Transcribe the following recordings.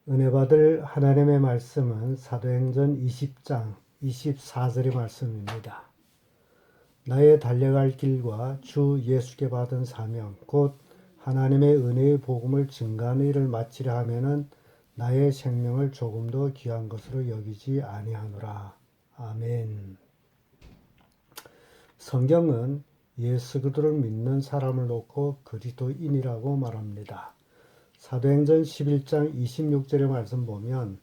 은혜 받을 하나님의 말씀은 사도행전 20장 24절의 말씀입니다. 나의 달려갈 길과 주 예수께 받은 사명 곧 하나님의 은혜의 복음을 증거하는 일을 마치려 하면은 나의 생명을 조금 더 귀한 것으로 여기지 아니하노라. 아멘. 성경은 예수 그리스도를 믿는 사람을 놓고 그리스도인이라고 말합니다. 사도행전 11장 26절의 말씀 보면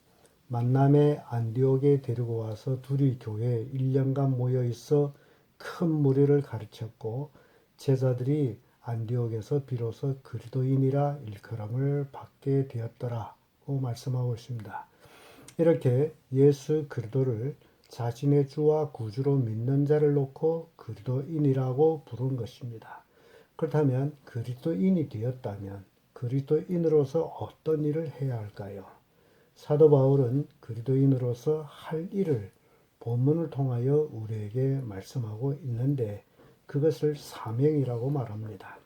만남에 안디옥에 데리고 와서 둘이 교회에 1년간 모여 있어 큰 무리를 가르쳤고 제자들이 안디옥에서 비로소 그리스도인이라 일컬음을 받게 되었더라고 말씀하고 있습니다. 이렇게 예수 그리스도를 자신의 주와 구주로 믿는 자를 놓고 그리스도인이라고 부른 것입니다. 그렇다면 그리스도인이 되었다면 그리스도인으로서 어떤 일을 해야 할까요? 사도 바울은 그리스도인으로서 할 일을 본문을 통하여 우리에게 말씀하고 있는데 그것을 사명이라고 말합니다.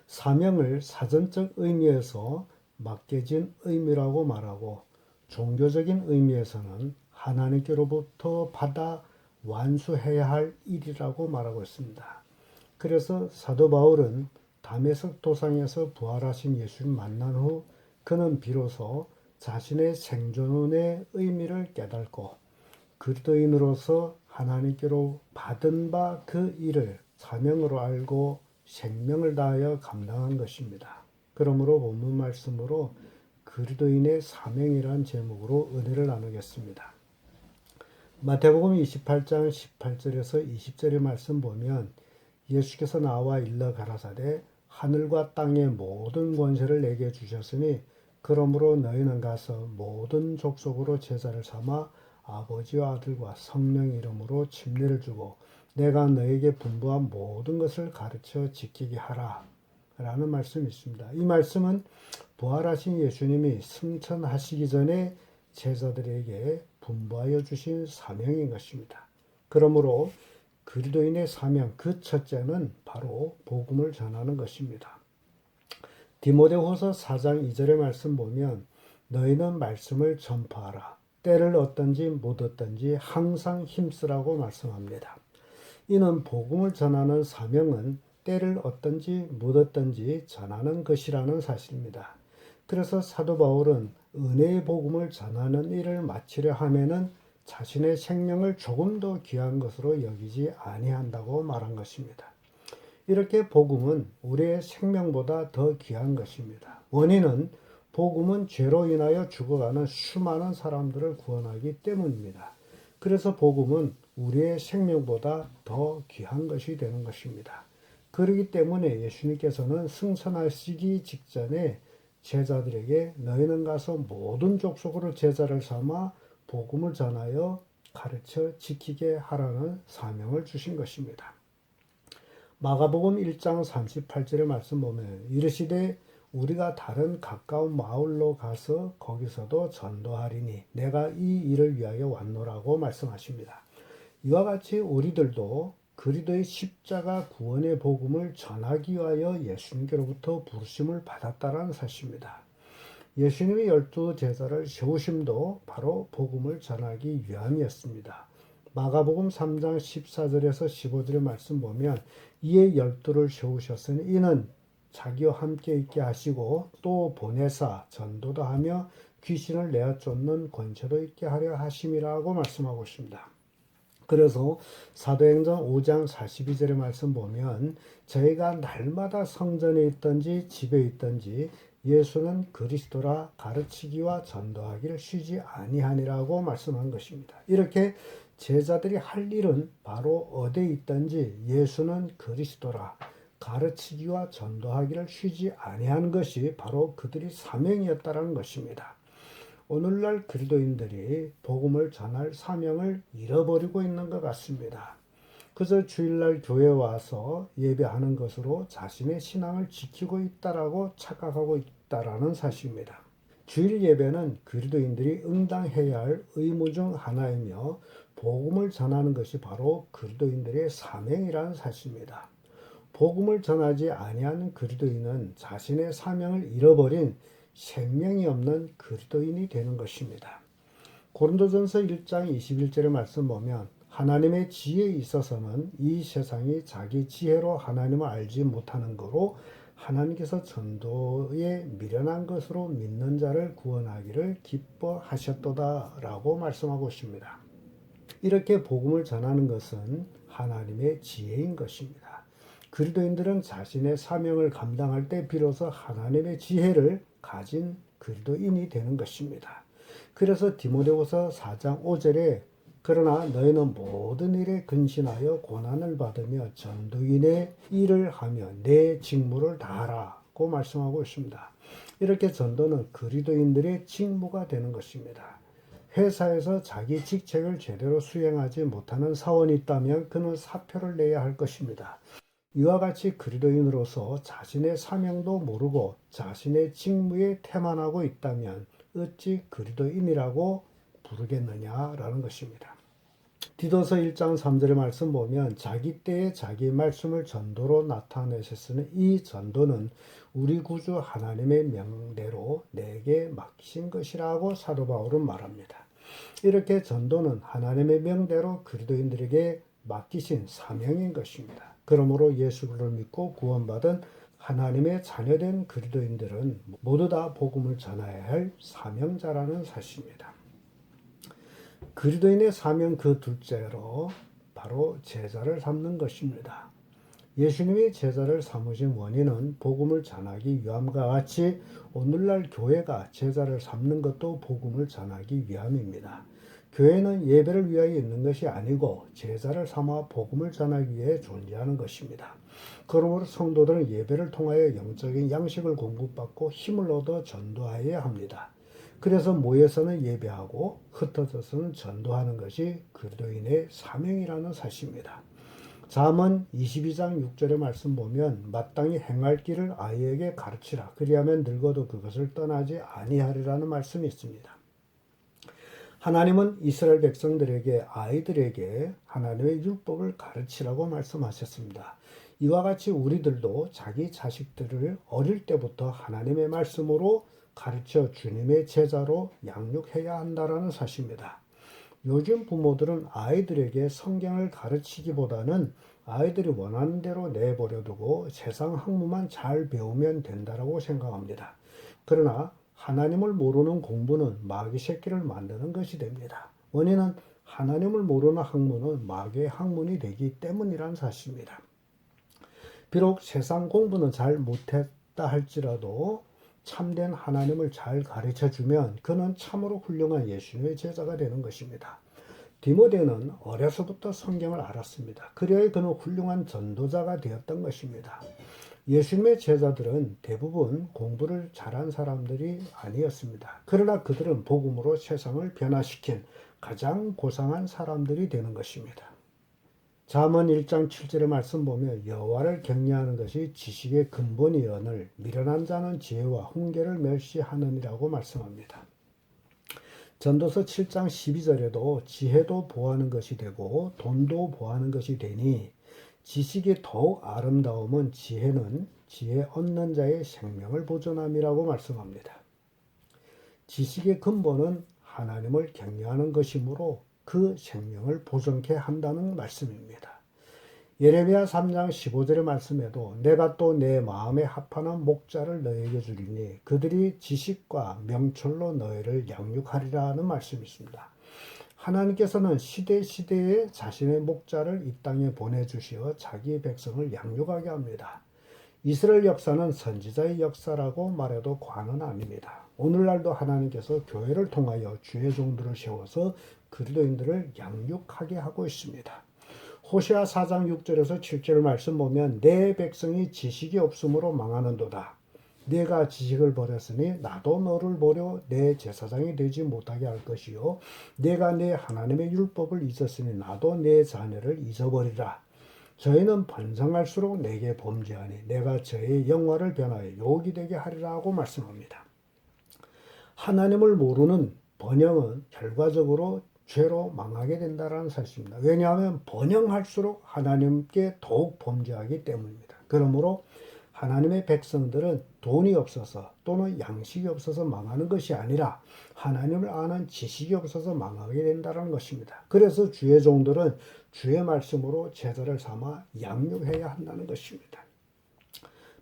사명을 사전적 의미에서 맡겨진 의미라고 말하고 종교적인 의미에서는 하나님께로부터 받아 완수해야 할 일이라고 말하고 있습니다. 그래서 사도 바울은 다메섹 도상에서 부활하신 예수를 만난 후 그는 비로소 자신의 생존의 의미를 깨닫고 그리스도인으로서 하나님께로 받은 바 그 일을 사명으로 알고 생명을 다하여 감당한 것입니다. 그러므로 본문 말씀으로 그리스도인의 사명이란 제목으로 은혜를 나누겠습니다. 마태복음 28장 18절에서 20절의 말씀 보면 예수께서 나와 일러 가라사대 하늘과 땅의 모든 권세를 내게 주셨으니 그러므로 너희는 가서 모든 족속으로 제자를 삼아 아버지와 아들과 성령 이름으로 침례를 주고 내가 너에게 분부한 모든 것을 가르쳐 지키게 하라 라는 말씀이 있습니다. 이 말씀은 부활하신 예수님이 승천하시기 전에 제자들에게 분부하여 주신 사명인 것입니다. 그러므로 그리스도인의 사명 그 첫째는 바로 복음을 전하는 것입니다. 디모데후서 4장 2절의 말씀 보면 너희는 말씀을 전파하라. 때를 얻든지 못 얻든지 항상 힘쓰라고 말씀합니다. 이는 복음을 전하는 사명은 때를 얻든지 못 얻든지 전하는 것이라는 사실입니다. 그래서 사도 바울은 은혜의 복음을 전하는 일을 마치려 하면은 자신의 생명을 조금 더 귀한 것으로 여기지 아니한다고 말한 것입니다. 이렇게 복음은 우리의 생명보다 더 귀한 것입니다. 원인은 복음은 죄로 인하여 죽어가는 수많은 사람들을 구원하기 때문입니다. 그래서 복음은 우리의 생명보다 더 귀한 것이 되는 것입니다. 그렇기 때문에 예수님께서는 승천하시기 직전에 제자들에게 너희는 가서 모든 족속으로 제자를 삼아 복음을 전하여 가르쳐 지키게 하라는 사명을 주신 것입니다. 마가복음 1장 38절의 말씀 보면 이르시되 우리가 다른 가까운 마을로 가서 거기서도 전도하리니 내가 이 일을 위하여 왔노라고 말씀하십니다. 이와 같이 우리들도 그리스도의 십자가 구원의 복음을 전하기 위하여 예수님께로부터 부르심을 받았다는 사실입니다. 예수님의 12 제자를 세우심도 바로 복음을 전하기 위함이었습니다. 마가복음 3장 14절에서 15절의 말씀 보면 이에 12를 세우셨으니 이는 자기와 함께 있게 하시고 또 보내사 전도도 하며 귀신을 내어 쫓는 권세도 있게 하려 하심이라고 말씀하고 있습니다. 그래서 사도행전 5장 42절의 말씀 보면 저희가 날마다 성전에 있든지 집에 있든지 예수는 그리스도라 가르치기와 전도하기를 쉬지 아니하니라고 말씀한 것입니다. 이렇게 제자들이 할 일은 바로 어디에 있든지 예수는 그리스도라 가르치기와 전도하기를 쉬지 아니하는 것이 바로 그들의 사명이었다는 것입니다. 오늘날 그리스도인들이 복음을 전할 사명을 잃어버리고 있는 것 같습니다. 그저 주일날 교회 와서 예배하는 것으로 자신의 신앙을 지키고 있다라고 착각하고 있다라는 사실입니다. 주일 예배는 그리스도인들이 응당해야 할 의무 중 하나이며 복음을 전하는 것이 바로 그리스도인들의 사명이라는 사실입니다. 복음을 전하지 아니하는 그리스도인은 자신의 사명을 잃어버린 생명이 없는 그리스도인이 되는 것입니다. 고린도전서 1장 21절의 말씀 보면 하나님의 지혜에 있어서는 이 세상이 자기 지혜로 하나님을 알지 못하는 거로 하나님께서 전도에 미련한 것으로 믿는 자를 구원하기를 기뻐하셨도다라고 말씀하고 있습니다. 이렇게 복음을 전하는 것은 하나님의 지혜인 것입니다. 그리스도인들은 자신의 사명을 감당할 때 비로소 하나님의 지혜를 가진 그리스도인이 되는 것입니다. 그래서 디모데후서 4장 5절에 그러나 너희는 모든 일에 근신하여 고난을 받으며 전도인의 일을 하며 내 직무를 다하라고 말씀하고 있습니다. 이렇게 전도는 그리스도인들의 직무가 되는 것입니다. 회사에서 자기 직책을 제대로 수행하지 못하는 사원이 있다면 그는 사표를 내야 할 것입니다. 이와 같이 그리스도인으로서 자신의 사명도 모르고 자신의 직무에 태만하고 있다면 어찌 그리스도인이라고 부르겠느냐라는 것입니다. 디도서 1장 3절의 말씀 보면 자기 때에 자기 말씀을 전도로 나타내셨으니 이 전도는 우리 구주 하나님의 명대로 내게 맡기신 것이라고 사도 바울은 말합니다. 이렇게 전도는 하나님의 명대로 그리스도인들에게 맡기신 사명인 것입니다. 그러므로 예수를 믿고 구원받은 하나님의 자녀된 그리스도인들은 모두 다 복음을 전해야 할 사명자라는 사실입니다. 그리스도인의 사명 그 둘째로 바로 제자를 삼는 것입니다. 예수님이 제자를 삼으신 원인은 복음을 전하기 위함과 같이 오늘날 교회가 제자를 삼는 것도 복음을 전하기 위함입니다. 교회는 예배를 위하여 있는 것이 아니고 제자를 삼아 복음을 전하기 위해 존재하는 것입니다. 그러므로 성도들은 예배를 통하여 영적인 양식을 공급받고 힘을 얻어 전도하여야 합니다. 그래서 모여서는 예배하고 흩어져서는 전도하는 것이 그리스도인의 사명이라는 사실입니다. 잠언 22장 6절의 말씀 보면 마땅히 행할 길을 아이에게 가르치라. 그리하면 늙어도 그것을 떠나지 아니하리라는 말씀이 있습니다. 하나님은 이스라엘 백성들에게 아이들에게 하나님의 율법을 가르치라고 말씀하셨습니다. 이와 같이 우리들도 자기 자식들을 어릴 때부터 하나님의 말씀으로 가르쳐 주님의 제자로 양육해야 한다는 사실입니다. 요즘 부모들은 아이들에게 성경을 가르치기보다는 아이들이 원하는 대로 내버려 두고 세상 학문만 잘 배우면 된다고 생각합니다. 그러나 하나님을 모르는 공부는 마귀 새끼를 만드는 것이 됩니다. 원인은 하나님을 모르는 학문은 마귀의 학문이 되기 때문이란 사실입니다. 비록 세상 공부는 잘 못했다 할지라도 참된 하나님을 잘 가르쳐주면 그는 참으로 훌륭한 예수님의 제자가 되는 것입니다. 디모데는 어려서부터 성경을 알았습니다. 그래야 그는 훌륭한 전도자가 되었던 것입니다. 예수님의 제자들은 대부분 공부를 잘한 사람들이 아니었습니다. 그러나 그들은 복음으로 세상을 변화시킨 가장 고상한 사람들이 되는 것입니다. 잠언 1장 7절의 말씀 보면 여호와를 경외하는 것이 지식의 근본이여늘 미련한 자는 지혜와 훈계를 멸시하느니라고 말씀합니다. 전도서 7장 12절에도 지혜도 보하는 것이 되고 돈도 보하는 것이 되니 지식이 더욱 아름다움은 지혜는 지혜 얻는 자의 생명을 보존함이라고 말씀합니다. 지식의 근본은 하나님을 경외하는 것이므로 그 생명을 보존케 한다는 말씀입니다. 예레미야 3장 15절의 말씀에도 내가 또 내 마음에 합하는 목자를 너에게 주리니 그들이 지식과 명철로 너희를 양육하리라는 말씀이 있습니다. 하나님께서는 시대시대에 자신의 목자를 이 땅에 보내주시어 자기 백성을 양육하게 합니다. 이스라엘 역사는 선지자의 역사라고 말해도 과언은 아닙니다. 오늘날도 하나님께서 교회를 통하여 주의 종들을 세워서 그리스도인들을 양육하게 하고 있습니다. 호시아 4장 6절에서 7절 말씀 보면 내 백성이 지식이 없으므로 망하는도다. 내가 지식을 버렸으니 나도 너를 버려 내 제사장이 되지 못하게 할 것이요 내가 내 하나님의 율법을 잊었으니 나도 내 자녀를 잊어버리라. 저희는 번성할수록 내게 범죄하니 내가 저의 영화를 변하여 욕이 되게 하리라 하고 말씀합니다. 하나님을 모르는 번영은 결과적으로 죄로 망하게 된다는 사실입니다. 왜냐하면 번영할수록 하나님께 더욱 범죄하기 때문입니다. 그러므로 하나님의 백성들은 돈이 없어서 또는 양식이 없어서 망하는 것이 아니라 하나님을 아는 지식이 없어서 망하게 된다는 것입니다. 그래서 주의 종들은 주의 말씀으로 제자를 삼아 양육해야 한다는 것입니다.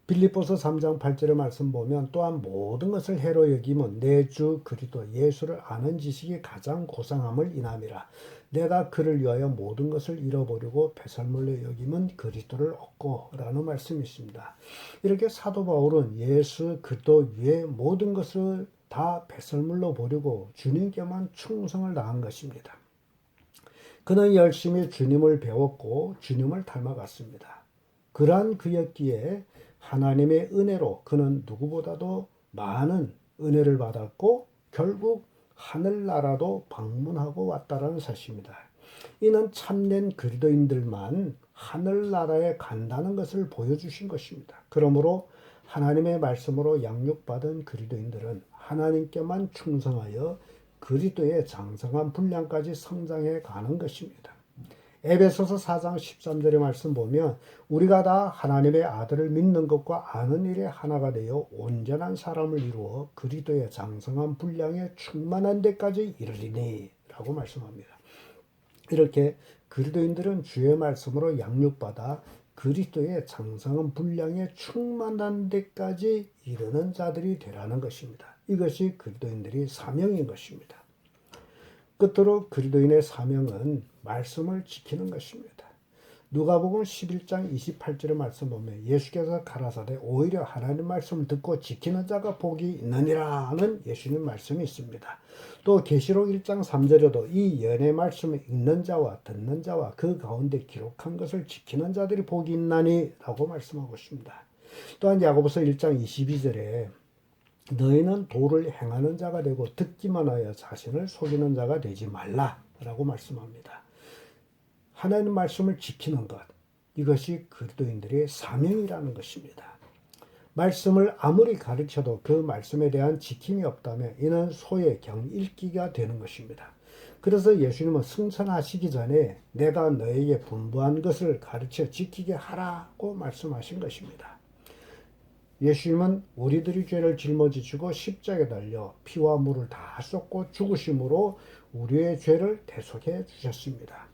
빌립보서 3장 8절의 말씀 보면 또한 모든 것을 해로 여기면 내 주 그리스도 예수를 아는 지식이 가장 고상함을 인함이라. 내가 그를 위하여 모든 것을 잃어버리고 배설물로 여기면 그리스도를 얻고 라는 말씀이 있습니다. 이렇게 사도 바울은 예수 그리스도 위에 모든 것을 다 배설물로 버리고 주님께만 충성을 다한 것입니다. 그는 열심히 주님을 배웠고 주님을 닮아갔습니다. 그러한 그였기에 하나님의 은혜로 그는 누구보다도 많은 은혜를 받았고 결국 하늘나라도 방문하고 왔다라는 사실입니다. 이는 참된 그리스도인들만 하늘나라에 간다는 것을 보여주신 것입니다. 그러므로 하나님의 말씀으로 양육받은 그리스도인들은 하나님께만 충성하여 그리스도의 장성한 분량까지 성장해 가는 것입니다. 에베소서 4장 13절의 말씀 보면 우리가 다 하나님의 아들을 믿는 것과 아는 일에 하나가 되어 온전한 사람을 이루어 그리스도의 장성한 분량에 충만한 데까지 이르리니 라고 말씀합니다. 이렇게 그리스도인들은 주의 말씀으로 양육받아 그리스도의 장성한 분량에 충만한 데까지 이르는 자들이 되라는 것입니다. 이것이 그리스도인들의 사명인 것입니다. 끝으로 그리스도인의 사명은 말씀을 지키는 것입니다. 누가복음 11장 28절의 말씀 보면 예수께서 가라사대 오히려 하나님 말씀을 듣고 지키는 자가 복이 있느니라는 예수님 말씀이 있습니다. 또 계시록 1장 3절에도 이 연의 말씀을 읽는 자와 듣는 자와 그 가운데 기록한 것을 지키는 자들이 복이 있나니 라고 말씀하고 있습니다. 또한 야고보서 1장 22절에 너희는 도를 행하는 자가 되고 듣기만 하여 자신을 속이는 자가 되지 말라 라고 말씀합니다. 하나님 말씀을 지키는 것, 이것이 그리스도인들의 사명이라는 것입니다. 말씀을 아무리 가르쳐도 그 말씀에 대한 지킴이 없다면 이는 소의 경읽기가 되는 것입니다. 그래서 예수님은 승천하시기 전에 내가 너에게 분부한 것을 가르쳐 지키게 하라고 말씀하신 것입니다. 예수님은 우리들의 죄를 짊어지시고 십자가에 달려 피와 물을 다 쏟고 죽으심으로 우리의 죄를 대속해 주셨습니다.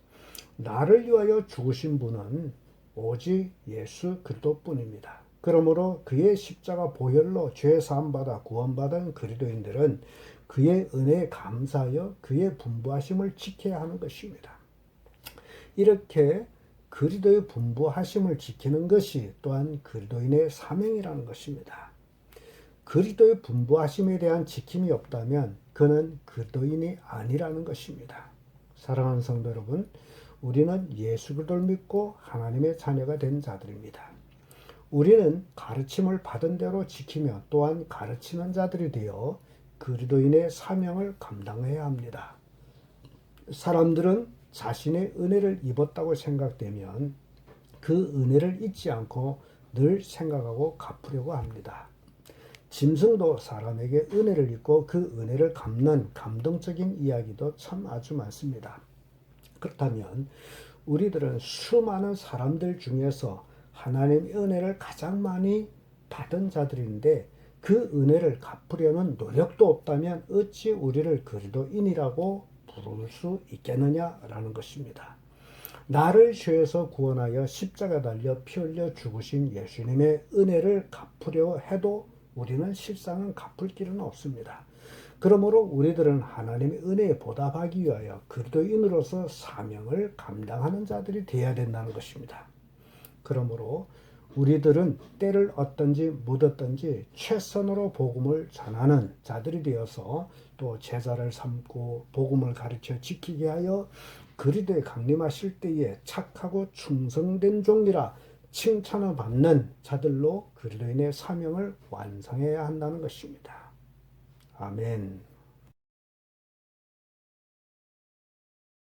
나를 위하여 죽으신 분은 오직 예수 그리스도뿐입니다. 그러므로 그의 십자가 보혈로 죄 사함받아 구원받은 그리스도인들은 그의 은혜에 감사하여 그의 분부하심을 지켜야 하는 것입니다. 이렇게 그리스도의 분부하심을 지키는 것이 또한 그리스도인의 사명이라는 것입니다. 그리스도의 분부하심에 대한 지킴이 없다면 그는 그리스도인이 아니라는 것입니다. 사랑하는 성도 여러분, 우리는 예수 그리스도를 믿고 하나님의 자녀가 된 자들입니다. 우리는 가르침을 받은 대로 지키며 또한 가르치는 자들이 되어 그리스도인의 사명을 감당해야 합니다. 사람들은 자신의 은혜를 입었다고 생각되면 그 은혜를 잊지 않고 늘 생각하고 갚으려고 합니다. 짐승도 사람에게 은혜를 입고 그 은혜를 갚는 감동적인 이야기도 참 아주 많습니다. 그렇다면 우리들은 수많은 사람들 중에서 하나님의 은혜를 가장 많이 받은 자들인데 그 은혜를 갚으려는 노력도 없다면 어찌 우리를 그리스도인이라고 부를 수 있겠느냐라는 것입니다. 나를 죄에서 구원하여 십자가 달려 피 흘려 죽으신 예수님의 은혜를 갚으려 해도 우리는 실상은 갚을 길은 없습니다. 그러므로 우리들은 하나님의 은혜에 보답하기 위하여 그리스도인으로서 사명을 감당하는 자들이 되어야 된다는 것입니다. 그러므로 우리들은 때를 얻든지 묻었든지 최선으로 복음을 전하는 자들이 되어서 또 제자를 삼고 복음을 가르쳐 지키게 하여 그리스도에 강림하실 때에 착하고 충성된 종이라 칭찬을 받는 자들로 그리스도인의 사명을 완성해야 한다는 것입니다. 아멘.